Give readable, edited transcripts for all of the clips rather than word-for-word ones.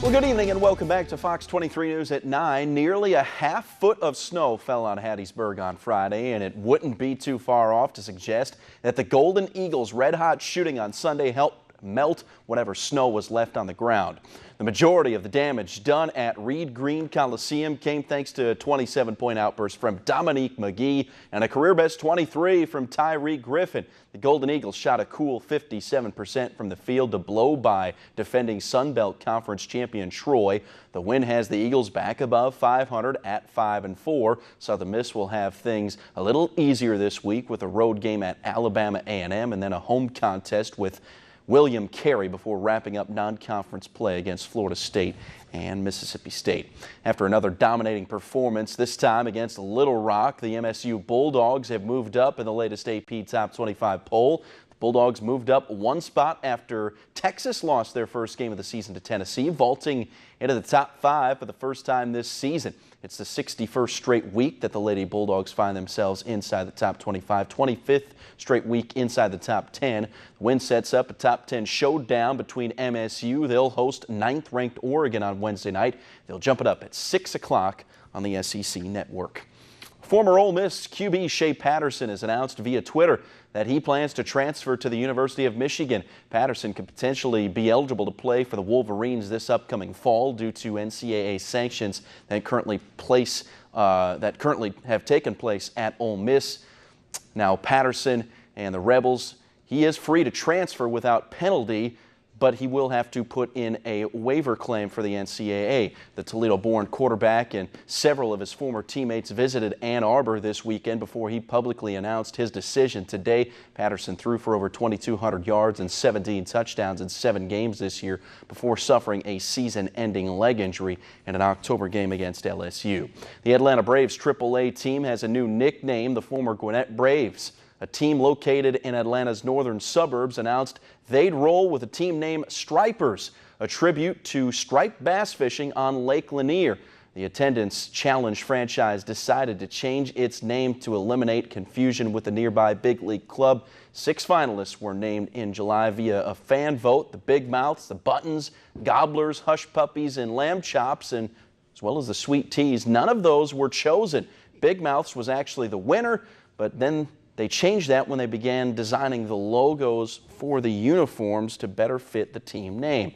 Well, good evening and welcome back to Fox 23 News at 9. Nearly a half foot of snow fell on Hattiesburg on Friday, and it wouldn't be too far off to suggest that the Golden Eagles' red-hot shooting on Sunday helped melt whatever snow was left on the ground. The majority of the damage done at Reed Green Coliseum came thanks to a 27-point outburst from Dominique McGee and a career-best 23 from Tyree Griffin. The Golden Eagles shot a cool 57% from the field to blow by defending Sun Belt Conference champion Troy. The win has the Eagles back above 500 at 5-4. Southern Miss will have things a little easier this week with a road game at Alabama A&M and then a home contest with William Carey before wrapping up non-conference play against Florida State and Mississippi State. After another dominating performance, this time against Little Rock, the MSU Bulldogs have moved up in the latest AP Top 25 poll. The Bulldogs moved up one spot after Texas lost their first game of the season to Tennessee, vaulting into the top 5 for the first time this season. It's the 61st straight week that the Lady Bulldogs find themselves inside the top 25, 25th straight week inside the top 10. The win sets up a top 10 showdown between MSU. They'll host 9th-ranked Oregon on Wednesday night. They'll jump it up at 6 o'clock on the SEC Network. Former Ole Miss QB Shea Patterson has announced via Twitter that he plans to transfer to the University of Michigan. Patterson could potentially be eligible to play for the Wolverines this upcoming fall due to NCAA sanctions that currently have taken place at Ole Miss. Now Patterson and the Rebels, he is free to transfer without penalty, but he will have to put in a waiver claim for the NCAA. The Toledo-born quarterback and several of his former teammates visited Ann Arbor this weekend before he publicly announced his decision. Today, Patterson threw for over 2,200 yards and 17 touchdowns in 7 games this year before suffering a season-ending leg injury in an October game against LSU. The Atlanta Braves AAA team has a new nickname. The former Gwinnett Braves, a team located in Atlanta's northern suburbs, announced they'd roll with a team name Stripers, a tribute to striped bass fishing on Lake Lanier. The Attendance Challenge franchise decided to change its name to eliminate confusion with the nearby big league club. 6 finalists were named in July via a fan vote: the Big Mouths, the Buttons, Gobblers, Hush Puppies, and Lamb Chops, and as well as the Sweet Teas. None of those were chosen. Big Mouths was actually the winner, but then they changed that when they began designing the logos for the uniforms to better fit the team name.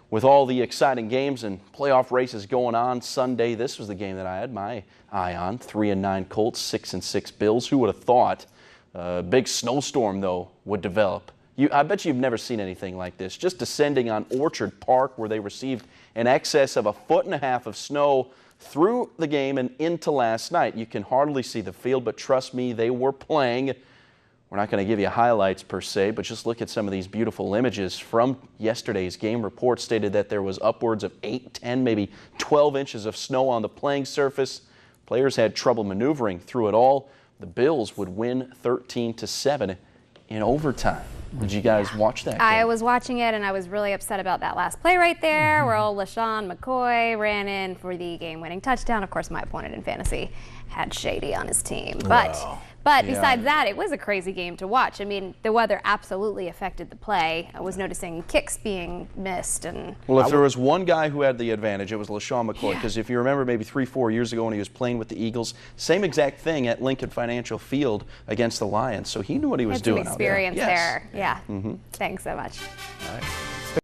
With all the exciting games and playoff races going on Sunday, this was the game that I had my eye on. 3-9 Colts, 6-6 Bills. Who would have thought a big snowstorm, though, would develop? I bet you've never seen anything like this. Just descending on Orchard Park, where they received in excess of 1.5 feet of snow through the game and into last night. You can hardly see the field, but trust me, they were playing. We're not going to give you highlights per se, but just look at some of these beautiful images from yesterday's game. Reports stated that there was upwards of 8, 10, maybe 12 inches of snow on the playing surface. Players had trouble maneuvering through it all. The Bills would win 13-7 in overtime. Did you guys watch that game? I was watching it, and I was really upset about that last play right there, where old LaShawn McCoy ran in for the game-winning touchdown. Of course, my opponent in fantasy had Shady on his team. But besides that, it was a crazy game to watch. I mean, the weather absolutely affected the play. I was noticing kicks being missed. Well, if there was one guy who had the advantage, it was LaShawn McCoy. Because if you remember maybe 3-4 years ago when he was playing with the Eagles, same exact thing at Lincoln Financial Field against the Lions. So he knew what he was doing out there. Had some experience there. Yeah. Thanks so much. All right.